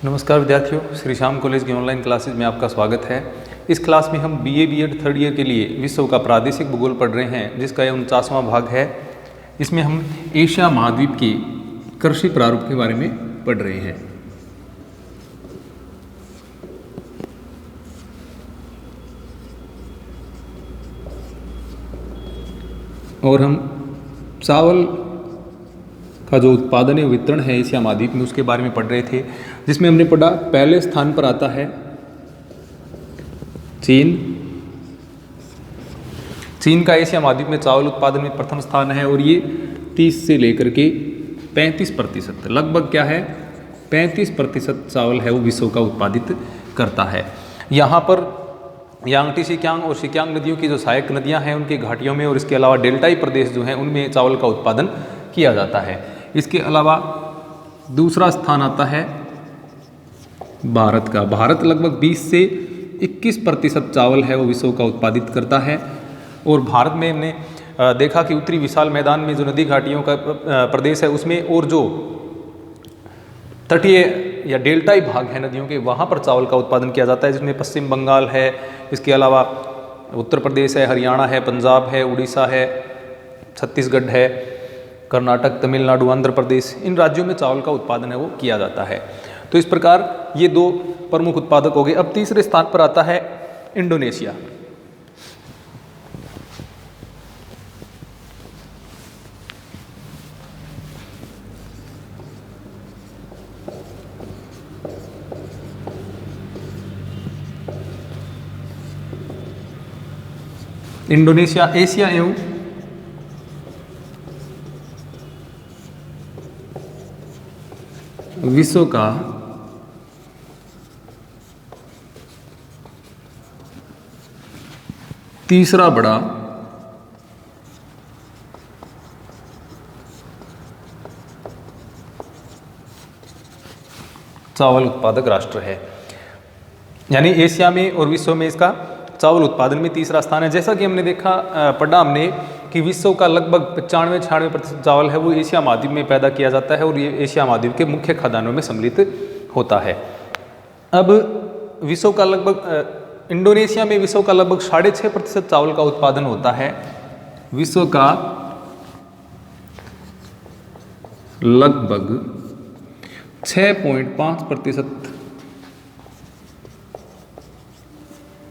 नमस्कार विद्यार्थियों, श्री श्याम कॉलेज की ऑनलाइन क्लासेज में आपका स्वागत है। इस क्लास में हम बीए बीएड थर्ड ईयर के लिए विश्व का प्रादेशिक भूगोल पढ़ रहे हैं, जिसका यह 49वां भाग है। इसमें हम एशिया महाद्वीप की कृषि प्रारूप के बारे में पढ़ रहे हैं। और हम चावल का जो उत्पादन है वितरण है एशिया महाद्वीप में, उसके बारे में पढ़ रहे थे, जिसमें हमने पढ़ा पहले स्थान पर आता है चीन। चीन का एशिया महाद्वीप में चावल उत्पादन में प्रथम स्थान है और ये 30 से लेकर के 35% लगभग क्या है 35% चावल है वो विश्व का उत्पादित करता है। यहाँ पर यांगटी सिकियांग और सिकियांग नदियों की जो सहायक नदियाँ हैं उनकी घाटियों में और इसके अलावा डेल्टाई प्रदेश जो हैं उनमें चावल का उत्पादन किया जाता है। इसके अलावा दूसरा स्थान आता है भारत का। भारत लगभग 20 से 21% चावल है वो विश्व का उत्पादित करता है। और भारत में हमने देखा कि उत्तरी विशाल मैदान में जो नदी घाटियों का प्रदेश है उसमें और जो तटीय या डेल्टाई भाग है नदियों के, वहाँ पर चावल का उत्पादन किया जाता है, जिसमें पश्चिम बंगाल है, इसके अलावा उत्तर प्रदेश है, हरियाणा है, पंजाब है, उड़ीसा है, छत्तीसगढ़ है, कर्नाटक, तमिलनाडु, आंध्र प्रदेश, इन राज्यों में चावल का उत्पादन है वो किया जाता है। तो इस प्रकार ये दो प्रमुख उत्पादक हो गए। अब तीसरे स्थान पर आता है इंडोनेशिया। इंडोनेशिया एशिया एवं विश्व का तीसरा बड़ा चावल उत्पादक राष्ट्र है। यानी एशिया में और विश्व में इसका चावल उत्पादन में तीसरा स्थान है। जैसा कि हमने देखा पढ़ा हमने कि विश्व का लगभग 95-96% चावल है वो एशिया महाद्वीप में पैदा किया जाता है और ये एशिया महाद्वीप के मुख्य खाद्यान्नों में सम्मिलित होता है। अब विश्व का लगभग इंडोनेशिया में विश्व का लगभग 6.5% चावल का उत्पादन होता है। विश्व का लगभग 6.5%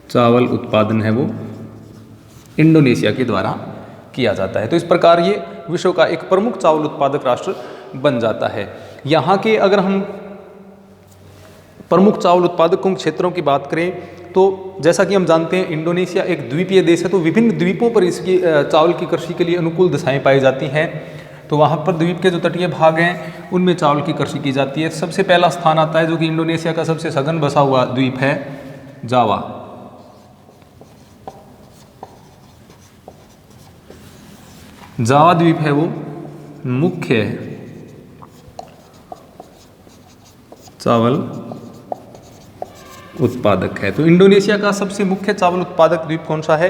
चावल उत्पादन है वो इंडोनेशिया के द्वारा किया जाता है। तो इस प्रकार ये विश्व का एक प्रमुख चावल उत्पादक राष्ट्र बन जाता है। यहाँ के अगर हम प्रमुख चावल उत्पादकों क्षेत्रों की बात करें तो जैसा कि हम जानते हैं इंडोनेशिया एक द्वीपीय देश है, तो विभिन्न द्वीपों पर इसकी चावल की कृषि के लिए अनुकूल दशाएं पाई जाती हैं। तो वहाँ पर द्वीप के जो तटीय भाग हैं उनमें चावल की कृषि की जाती है। सबसे पहला स्थान आता है जो कि इंडोनेशिया का सबसे सघन बसा हुआ द्वीप है जावा। जावा द्वीप है वो मुख्य चावल उत्पादक है। तो इंडोनेशिया का सबसे मुख्य चावल उत्पादक द्वीप कौन सा है?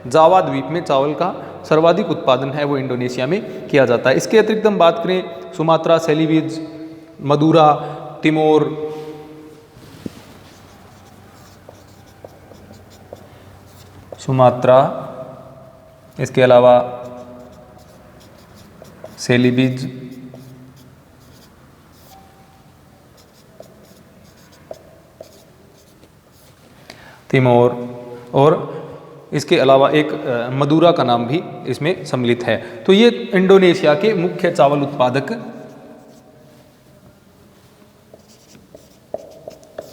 जावा द्वीप में चावल का सर्वाधिक उत्पादन है वो इंडोनेशिया में किया जाता है। इसके अतिरिक्त हम बात करें सुमात्रा, सेलीविज, मदुरा, तिमोर, सुमात्रा, इसके अलावा सेलीबिज, तिमोर और इसके अलावा एक मदुरा का नाम भी इसमें सम्मिलित है। तो ये इंडोनेशिया के मुख्य चावल उत्पादक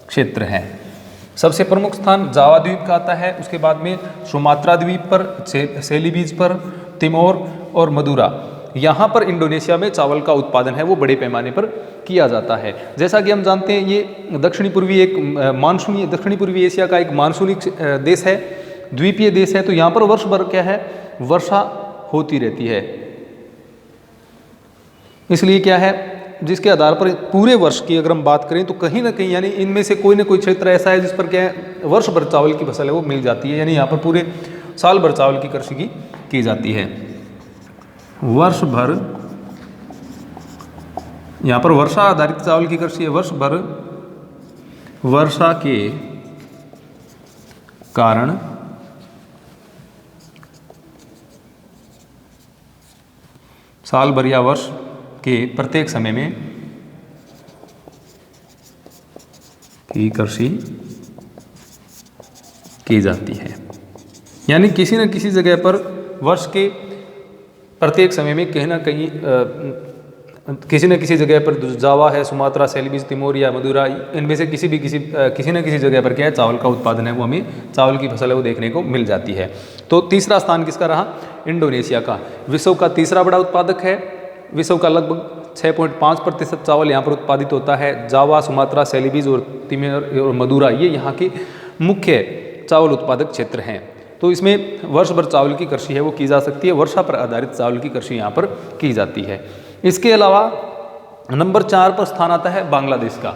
क्षेत्र हैं। सबसे प्रमुख स्थान जावा द्वीप का आता है, उसके बाद में सुमात्रा द्वीप पर, सेलीबिज पर, तिमोर और मदुरा, यहाँ पर इंडोनेशिया में चावल का उत्पादन है वो बड़े पैमाने पर किया जाता है। जैसा कि हम जानते हैं ये दक्षिणी पूर्वी एशिया का एक मानसूनी देश है, द्वीपीय देश है। तो यहाँ पर वर्ष भर क्या है वर्षा होती रहती है। इसलिए क्या है जिसके आधार पर पूरे वर्ष की अगर हम बात करें तो कहीं ना कहीं यानी इनमें से कोई ना कोई क्षेत्र ऐसा है जिस पर क्या है वर्ष भर चावल की फसल है वो मिल जाती है। यानी यहाँ पर पूरे साल भर चावल की कृषि की जाती है। वर्ष भर यहाँ पर वर्षा आधारित चावल की कृषि है, वर्ष भर वर्षा के कारण साल भर या वर्ष के प्रत्येक समय में की कृषि की जाती है। यानी किसी न किसी जगह पर वर्ष के प्रत्येक समय में कहीं ना कहीं किसी न किसी जगह पर जावा है, सुमात्रा, सेलिबिस, तिमोर या मदुरा, इनमें से किसी न किसी जगह पर क्या है, चावल का उत्पादन है वो हमें चावल की फसल है वो देखने को मिल जाती है। तो तीसरा स्थान किसका रहा? इंडोनेशिया का। विश्व का तीसरा बड़ा उत्पादक है। विश्व का लगभग 6.5% चावल यहाँ पर उत्पादित होता है। जावा, सुमात्रा, सेलिबिस और तिमोर और मदुरा ये यहाँ के मुख्य चावल उत्पादक क्षेत्र हैं। तो इसमें वर्ष भर चावल की कृषि है वो की जा सकती है। वर्षा पर आधारित चावल की कृषि यहाँ पर की जाती है। इसके अलावा नंबर 4 पर स्थान आता है बांग्लादेश का।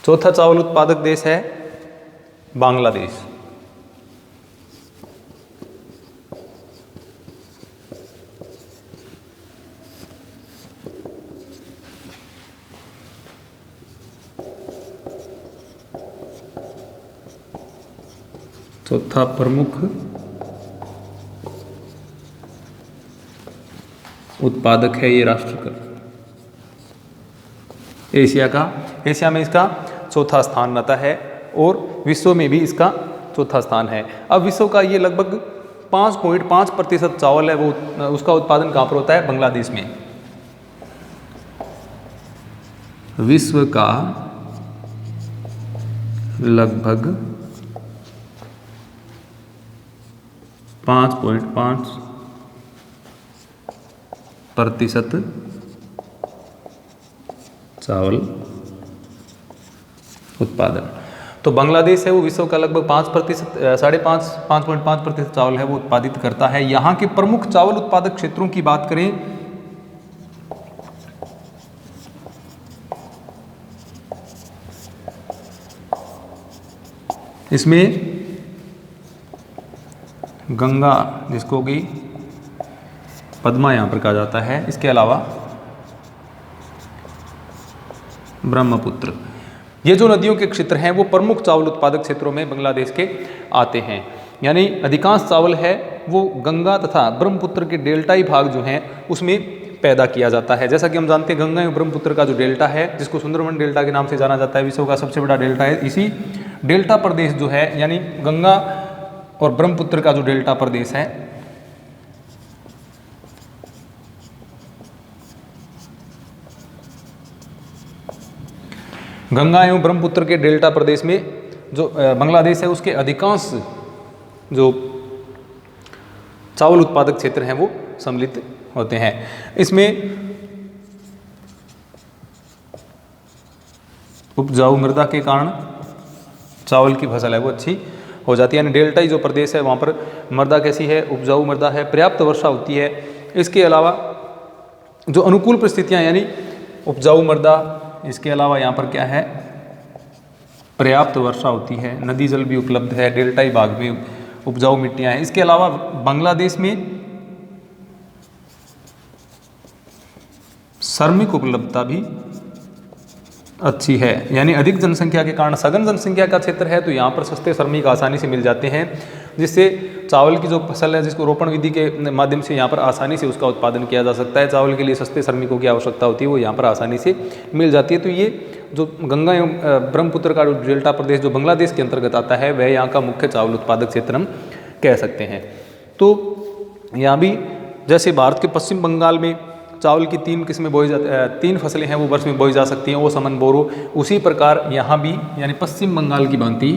चौथा चावल उत्पादक देश है बांग्लादेश। चौथा प्रमुख उत्पादक है ये राष्ट्र का एशिया का। एशिया में इसका चौथा स्थान आता है और विश्व में भी इसका चौथा स्थान है। अब विश्व का ये लगभग 5.5% चावल है वो उसका उत्पादन कहाँ पर होता है? बांग्लादेश में। विश्व का लगभग 5.5% चावल उत्पादन। तो बांग्लादेश है वो विश्व का लगभग 5.5% चावल है वो उत्पादित करता है। यहाँ के प्रमुख चावल उत्पादक क्षेत्रों की बात करें इसमें गंगा, जिसको कि पद्मा यहाँ पर कहा जाता है, इसके अलावा ब्रह्मपुत्र, ये जो नदियों के क्षेत्र हैं वो प्रमुख चावल उत्पादक क्षेत्रों में बांग्लादेश के आते हैं। यानी अधिकांश चावल है वो गंगा तथा ब्रह्मपुत्र के डेल्टाई भाग जो हैं उसमें पैदा किया जाता है। जैसा कि हम जानते हैं गंगा एवं ब्रह्मपुत्र का जो डेल्टा है, जिसको सुंदरबन डेल्टा के नाम से जाना जाता है, विश्व का सबसे बड़ा डेल्टा है। इसी डेल्टा प्रदेश जो है यानी गंगा और ब्रह्मपुत्र का जो डेल्टा प्रदेश है गंगा एवं ब्रह्मपुत्र के डेल्टा प्रदेश में जो बांग्लादेश है उसके अधिकांश जो चावल उत्पादक क्षेत्र हैं वो सम्मिलित होते हैं। इसमें उपजाऊ मृदा के कारण चावल की फसल है वो अच्छी हो जाती है। यानी डेल्टाई जो प्रदेश है वहाँ पर मृदा कैसी है? उपजाऊ मृदा है, पर्याप्त वर्षा होती है। इसके अलावा जो अनुकूल परिस्थितियाँ यानी उपजाऊ मृदा, इसके अलावा यहाँ पर क्या है? पर्याप्त वर्षा होती है, नदी जल भी उपलब्ध है, डेल्टाई भाग में उपजाऊ मिट्टियाँ हैं। इसके अलावा बांग्लादेश में श्रमिक उपलब्धता भी अच्छी है। यानी अधिक जनसंख्या के कारण सघन जनसंख्या का क्षेत्र है तो यहाँ पर सस्ते श्रमिक आसानी से मिल जाते हैं, जिससे चावल की जो फसल है जिसको रोपण विधि के माध्यम से यहाँ पर आसानी से उसका उत्पादन किया जा सकता है। चावल के लिए सस्ते श्रमिकों की आवश्यकता होती है, वो यहाँ पर आसानी से मिल जाती है। तो ये जो गंगा एवं ब्रह्मपुत्र का जो डेल्टा प्रदेश जो बांग्लादेश के अंतर्गत आता है वह यहाँ का मुख्य चावल उत्पादक क्षेत्र हम कह सकते हैं। तो यहाँ भी जैसे भारत के पश्चिम बंगाल में चावल की 3 किस्में बोई जाती 3 फसलें हैं वो वर्ष में बोई जा सकती हैं, ओस, अमन, बोरो। उसी प्रकार यहाँ भी यानी पश्चिम बंगाल की भांति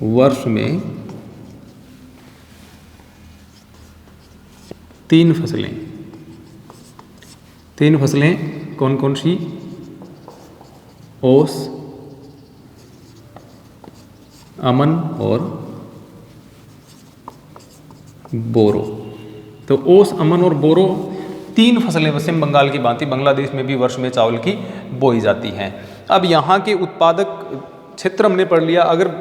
वर्ष में 3 फसलें कौन कौन सी? ओस, अमन और बोरो। तो ओस, अमन और बोरो 3 फसलें पश्चिम बंगाल की भांति बांग्लादेश में भी वर्ष में चावल की बोई जाती हैं। अब यहाँ के उत्पादक क्षेत्र हमने पढ़ लिया। अगर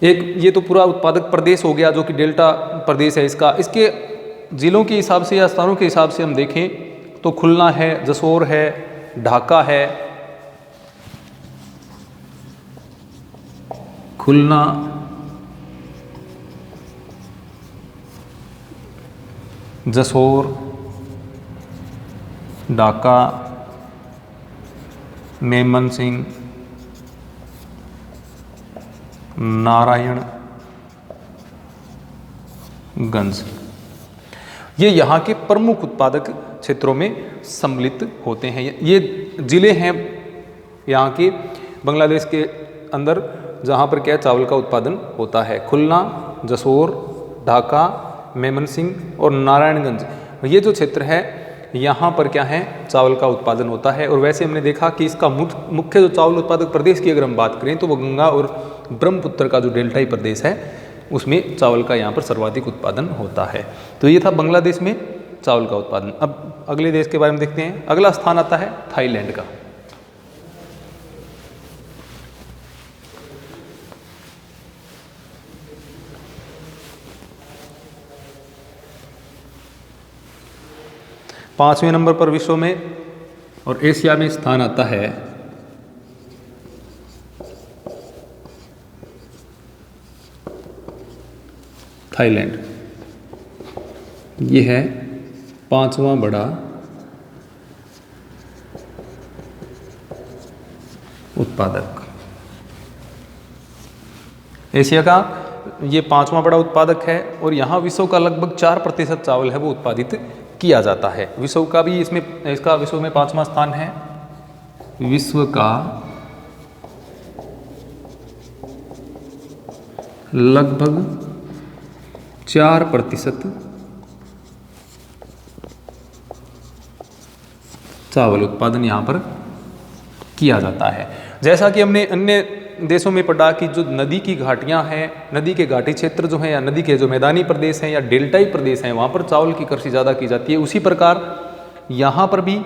एक ये तो पूरा उत्पादक प्रदेश हो गया जो कि डेल्टा प्रदेश है इसका, इसके जिलों के हिसाब से या स्थानों के हिसाब से हम देखें तो खुलना है, जसोर है, ढाका है, खुलना, जसोर, ढाका, मेमनसिंह, नारायणगंज, ये यहाँ के प्रमुख उत्पादक क्षेत्रों में सम्मिलित होते हैं। ये जिले हैं यहाँ के बांग्लादेश के अंदर जहाँ पर क्या चावल का उत्पादन होता है। खुलना, जसोर, ढाका, मेमनसिंह और नारायणगंज, ये जो क्षेत्र है यहाँ पर क्या है चावल का उत्पादन होता है। और वैसे हमने देखा कि इसका मुख्य जो चावल उत्पादक प्रदेश की अगर हम बात करें तो वो गंगा और ब्रह्मपुत्र का जो डेल्टाई प्रदेश है उसमें चावल का यहाँ पर सर्वाधिक उत्पादन होता है। तो ये था बांग्लादेश में चावल का उत्पादन। अब अगले देश के बारे में देखते हैं। अगला स्थान आता है थाईलैंड का। पांचवें नंबर पर विश्व में और एशिया में स्थान आता है थाईलैंड। ये है 5वां बड़ा उत्पादक। एशिया का ये 5वां बड़ा उत्पादक है और यहाँ विश्व का लगभग 4% चावल है वो उत्पादित किया जाता है। विश्व का भी इसका विश्व में 5वां स्थान है। विश्व का लगभग 4% चावल उत्पादन यहाँ पर किया जाता है। जैसा कि हमने अन्य देशों में पढ़ा कि जो नदी की घाटियाँ हैं, नदी के घाटी क्षेत्र जो हैं या नदी के जो मैदानी प्रदेश हैं या डेल्टाई प्रदेश हैं वहाँ पर चावल की कृषि ज़्यादा की जाती है। उसी प्रकार यहाँ पर भी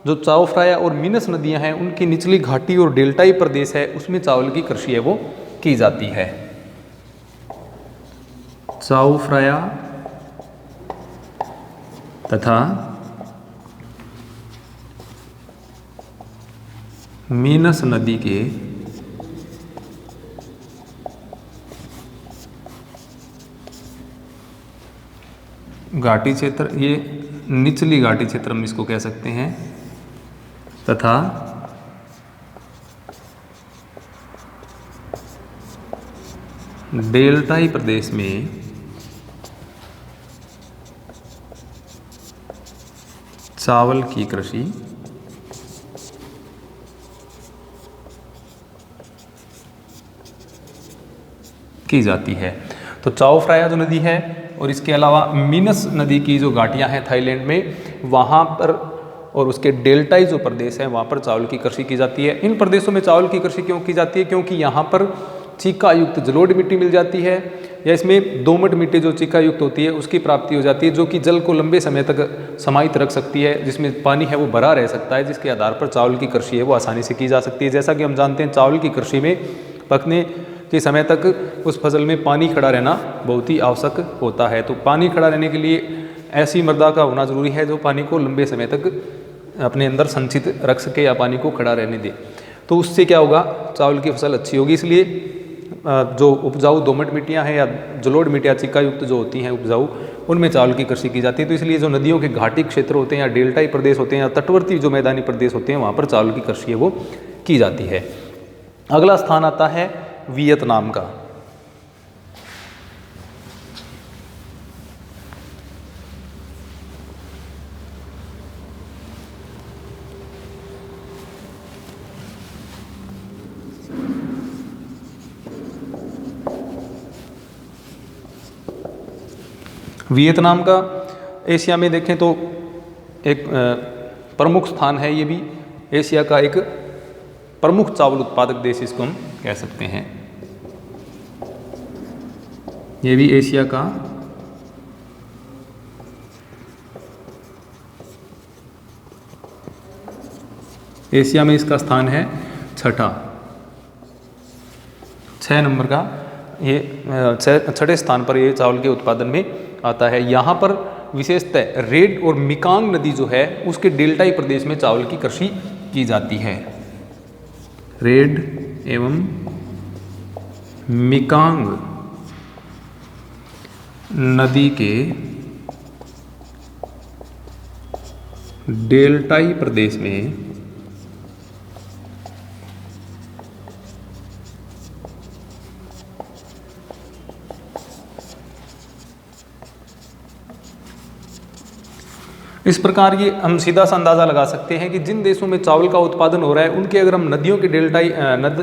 जो चाओ फ्राया और मीनस नदियाँ हैं उनकी निचली घाटी और डेल्टाई प्रदेश है उसमें चावल की कृषि है वो की जाती है। चाओ फ्राया तथा मीनस नदी के घाटी क्षेत्र, ये निचली घाटी क्षेत्र हम इसको कह सकते हैं, तथा डेल्टाई प्रदेश में चावल की कृषि की जाती है। तो चाओ फ्राया जो नदी है और इसके अलावा मीनस नदी की जो घाटियां हैं थाईलैंड में वहाँ पर और उसके डेल्टाई जो प्रदेश हैं वहाँ पर चावल की कृषि की जाती है। इन प्रदेशों में चावल की कृषि क्यों की जाती है? क्योंकि यहाँ पर चीका युक्त जलोढ़ मिट्टी मिल जाती है या इसमें दोमट मिट्टी जो चीका युक्त होती है उसकी प्राप्ति हो जाती है, जो कि जल को लंबे समय तक समाहित रख सकती है, जिसमें पानी है वो भरा रह सकता है, जिसके आधार पर चावल की कृषि है वो आसानी से की जा सकती है। जैसा कि हम जानते हैं चावल की कृषि में पकने के समय तक उस फसल में पानी खड़ा रहना बहुत ही आवश्यक होता है। तो पानी खड़ा रहने के लिए ऐसी मृदा का होना जरूरी है जो पानी को लंबे समय तक अपने अंदर संचित रख सके या पानी को खड़ा रहने दे। तो उससे क्या होगा, चावल की फसल अच्छी होगी। इसलिए जो उपजाऊ दोमट मिट्टियाँ हैं या जलोढ़ मिट्टियाँ चिक्का युक्त जो होती हैं उपजाऊ, उनमें चावल की कृषि की जाती है। तो इसलिए जो नदियों के घाटी क्षेत्र होते हैं या डेल्टाई प्रदेश होते हैं या तटवर्ती जो मैदानी प्रदेश होते हैं वहाँ पर चावल की कृषि है वो की जाती है। अगला स्थान आता है वियतनाम का। वियतनाम का एशिया में देखें तो एक प्रमुख स्थान है। ये भी एशिया का एक प्रमुख चावल उत्पादक देश इसको हम कह सकते हैं। ये भी एशिया का एशिया में इसका स्थान है छठा, 6 नंबर का ये छठे स्थान पर ये चावल के उत्पादन में आता है। यहाँ पर विशेषतः रेड और मिकांग नदी जो है उसके डेल्टाई प्रदेश में चावल की कृषि की जाती है। रेड एवं मिकांग नदी के डेल्टाई प्रदेश में इस प्रकार ये हम सीधा सा अंदाज़ा लगा सकते हैं कि जिन देशों में चावल का उत्पादन हो रहा है उनके अगर हम नदियों के डेल्टाई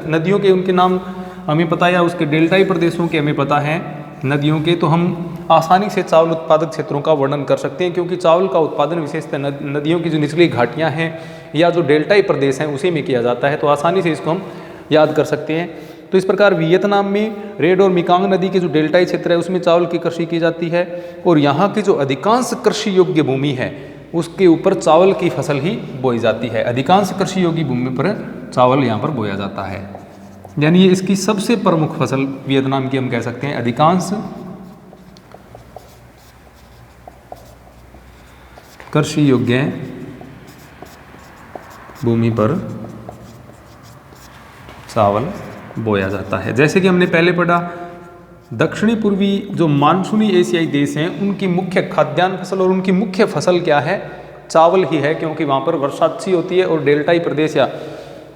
नदियों के उनके नाम हमें पता है या उसके डेल्टाई प्रदेशों के हमें पता है नदियों के, तो हम आसानी से चावल उत्पादक क्षेत्रों का वर्णन कर सकते हैं, क्योंकि चावल का उत्पादन विशेषतः नदियों की जो निचली घाटियाँ हैं या जो डेल्टाई प्रदेश हैं उसी में किया जाता है, तो आसानी से इसको हम याद कर सकते हैं। तो इस प्रकार वियतनाम में रेड और मिकांग नदी के जो डेल्टाई क्षेत्र है उसमें चावल की कृषि की जाती है, और यहाँ की जो अधिकांश कृषि योग्य भूमि है उसके ऊपर चावल की फसल ही बोई जाती है। अधिकांश कृषि योग्य भूमि पर चावल यहाँ पर बोया जाता है, यानी ये इसकी सबसे प्रमुख फसल वियतनाम की हम कह सकते हैं। अधिकांश कृषि योग्य भूमि पर चावल बोया जाता है। जैसे कि हमने पहले पढ़ा, दक्षिणी पूर्वी जो मानसूनी एशियाई देश हैं उनकी मुख्य खाद्यान्न फसल और उनकी मुख्य फसल क्या है, चावल ही है, क्योंकि वहाँ पर वर्षा अच्छी होती है और डेल्टाई प्रदेश या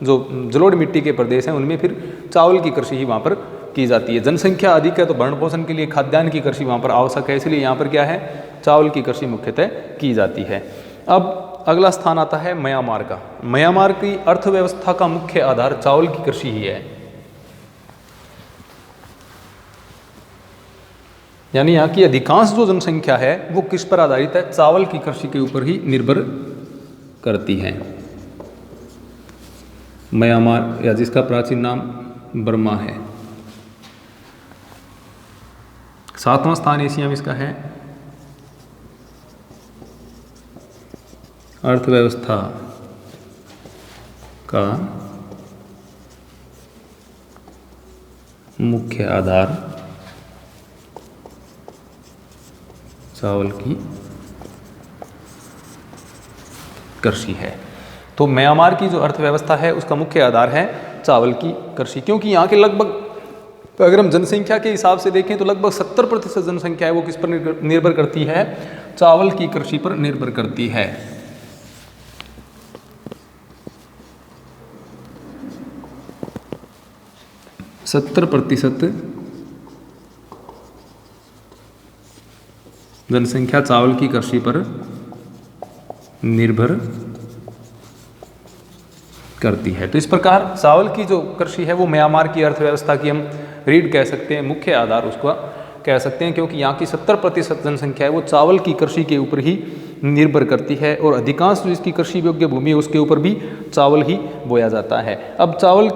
जो जलोढ़ मिट्टी के प्रदेश हैं उनमें फिर चावल की कृषि ही वहाँ पर की जाती है। जनसंख्या अधिक है तो भरण पोषण के लिए खाद्यान्न की कृषि वहाँ पर आवश्यक है, इसलिए यहाँ पर क्या है, चावल की कृषि मुख्यतः की जाती है। अब अगला स्थान आता है म्यांमार का। म्यांमार की अर्थव्यवस्था का मुख्य आधार चावल की कृषि ही है, यानी यहाँ की अधिकांश जो जनसंख्या है वो किस पर आधारित है, चावल की कृषि के ऊपर ही निर्भर करती है। म्यांमार या जिसका प्राचीन नाम बर्मा है, 7वां स्थान एशिया में इसका है। अर्थव्यवस्था का मुख्य आधार चावल की कृषि है। तो म्यांमार की जो अर्थव्यवस्था है उसका मुख्य आधार है चावल की कृषि, क्योंकि यहाँ के लगभग अगर हम जनसंख्या के हिसाब से देखें तो लगभग 70% जनसंख्या है वो किस पर निर्भर करती है, चावल की कृषि पर निर्भर करती है। सत्तर प्रतिशत जनसंख्या चावल की कृषि पर निर्भर करती है। तो इस प्रकार चावल की जो कृषि है वो म्यांमार की अर्थव्यवस्था की हम रीढ़ कह सकते हैं, मुख्य आधार उसका कह सकते हैं, क्योंकि यहाँ की 70% जनसंख्या है वो चावल की कृषि के ऊपर ही निर्भर करती है, और अधिकांश जो इसकी कृषि योग्य भूमि है उसके ऊपर भी चावल ही बोया जाता है। अब चावल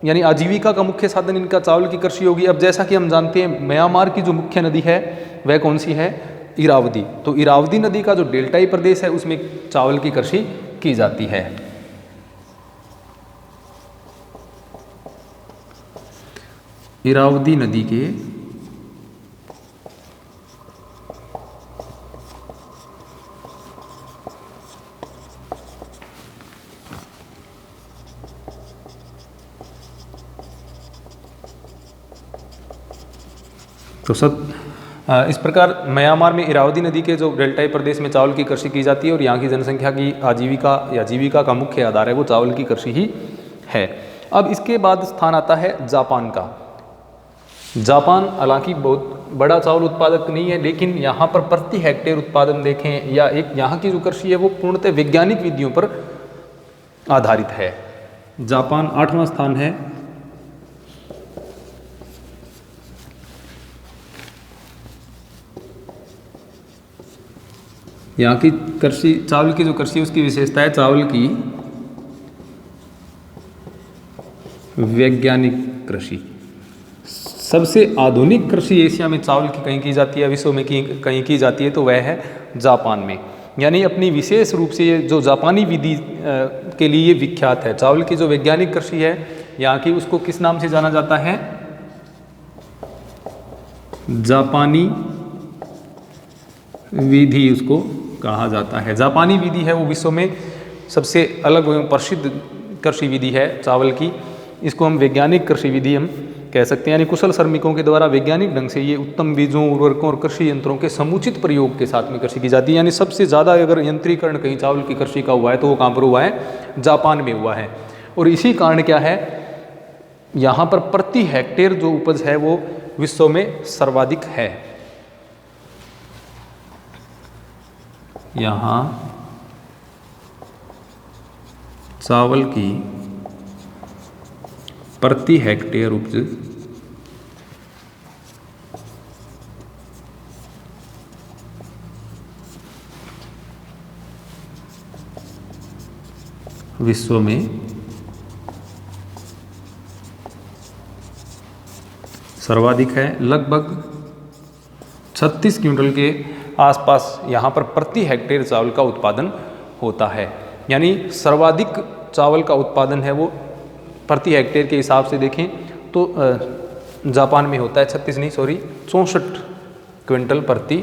यानी आजीविका का मुख्य साधन इनका चावल की कृषि होगी। अब जैसा कि हम जानते हैं म्यांमार की जो मुख्य नदी है वह कौन सी है, इरावदी। तो इरावदी नदी का जो डेल्टाई प्रदेश है उसमें चावल की कृषि की जाती है। इरावदी नदी के तो इस प्रकार म्यांमार में इरावदी नदी के जो डेल्टाई प्रदेश में चावल की कृषि की जाती है, और यहाँ की जनसंख्या की आजीविका या जीविका का मुख्य आधार है वो चावल की कृषि ही है। अब इसके बाद स्थान आता है जापान का। जापान हालांकि बहुत बड़ा चावल उत्पादक नहीं है, लेकिन यहाँ पर प्रति हेक्टेयर उत्पादन देखें या एक यहाँ की जो कृषि है वो पूर्णतः वैज्ञानिक विधियों पर आधारित है। जापान 8वां स्थान है। यहाँ की कृषि चावल की जो कृषि उसकी विशेषता है चावल की वैज्ञानिक कृषि। सबसे आधुनिक कृषि एशिया में चावल की कहीं की जाती है, विश्व में कहीं की जाती है तो वह है जापान में। यानी अपनी विशेष रूप से ये जो जापानी विधि के लिए विख्यात है। चावल की जो वैज्ञानिक कृषि है यहाँ की, उसको किस नाम से जाना जाता है? जापानी विधि उसको कहा जाता है। जापानी विधि है वो विश्व में सबसे अलग एवं प्रसिद्ध कृषि विधि है चावल की। इसको हम वैज्ञानिक कृषि विधि हम कह सकते हैं। यानी कुशल श्रमिकों के द्वारा वैज्ञानिक ढंग से ये उत्तम बीजों, उर्वरकों और कृषि यंत्रों के समुचित प्रयोग के साथ में कृषि की जाती है। यानी सबसे ज़्यादा अगर यंत्रीकरण कहीं चावल की कृषि का हुआ है तो वो कहाँ पर हुआ है? जापान में हुआ है। और इसी कारण क्या है, यहाँ पर प्रति हेक्टेयर जो उपज है वो विश्व में सर्वाधिक है। यहाँ चावल की प्रति हेक्टेयर उपज विश्व में सर्वाधिक है। लगभग 36 क्विंटल के आसपास यहाँ पर प्रति हेक्टेयर चावल का उत्पादन होता है। यानी सर्वाधिक चावल का उत्पादन है वो प्रति हेक्टेयर के हिसाब से देखें तो जापान में होता है 64 क्विंटल प्रति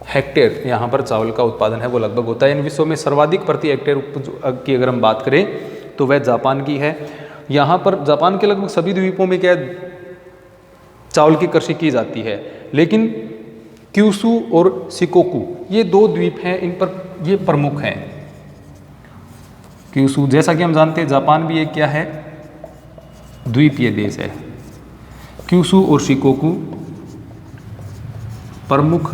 हेक्टेयर यहाँ पर चावल का उत्पादन है वो लगभग होता है। इन विश्व में सर्वाधिक प्रति हेक्टेयर उपज की अगर हम बात करें तो वह जापान की है। यहाँ पर जापान के लगभग सभी द्वीपों में क्या चावल की कृषि की जाती है, लेकिन क्यूशू और शिकोकू ये दो द्वीप हैं, इन पर ये प्रमुख हैं। क्यूशू, जैसा कि हम जानते हैं जापान भी एक क्या है? द्वीपीय देश है। क्यूशू और शिकोकू प्रमुख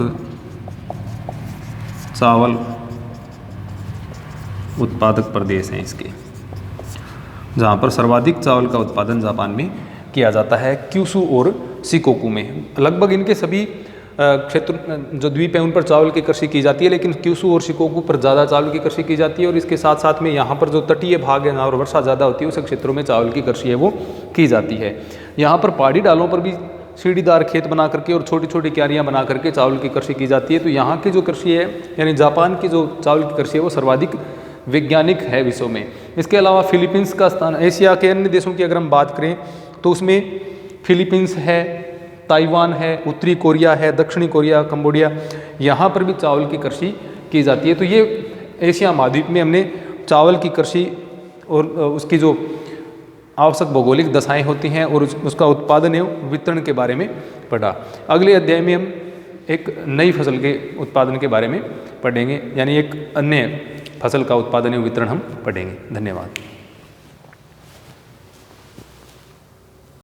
चावल उत्पादक प्रदेश हैं इसके, जहाँ पर सर्वाधिक चावल का उत्पादन जापान में किया जाता है, क्यूशू और शिकोकू में। लगभग इनके सभी क्षेत्र जो द्वीप हैं उन पर चावल की कृषि की जाती है, लेकिन क्यूशू और शिकोकू पर ज़्यादा चावल की कृषि की जाती है। और इसके साथ साथ में यहाँ पर जो तटीय भाग है और वर्षा ज़्यादा होती है उस क्षेत्रों में चावल की कृषि है वो की जाती है। यहाँ पर पहाड़ी डालों पर भी सीढ़ीदार खेत बना करके और छोटी छोटी क्यारियाँ बना करके चावल की कृषि की जाती है। तो यहाँ की जो कृषि है यानी जापान की जो चावल की कृषि है वो सर्वाधिक वैज्ञानिक है विश्व में। इसके अलावा फिलीपींस का स्थान, एशिया के अन्य देशों की अगर हम बात करें तो उसमें फिलीपींस है, ताइवान है, उत्तरी कोरिया है, दक्षिणी कोरिया, कंबोडिया, यहाँ पर भी चावल की कृषि की जाती है। तो ये एशिया महाद्वीप में हमने चावल की कृषि और उसकी जो आवश्यक भौगोलिक दशाएं होती हैं और उसका उत्पादन एवं वितरण के बारे में पढ़ा। अगले अध्याय में हम एक नई फसल के उत्पादन के बारे में पढ़ेंगे, यानी एक अन्य फसल का उत्पादन एवं वितरण हम पढ़ेंगे। धन्यवाद।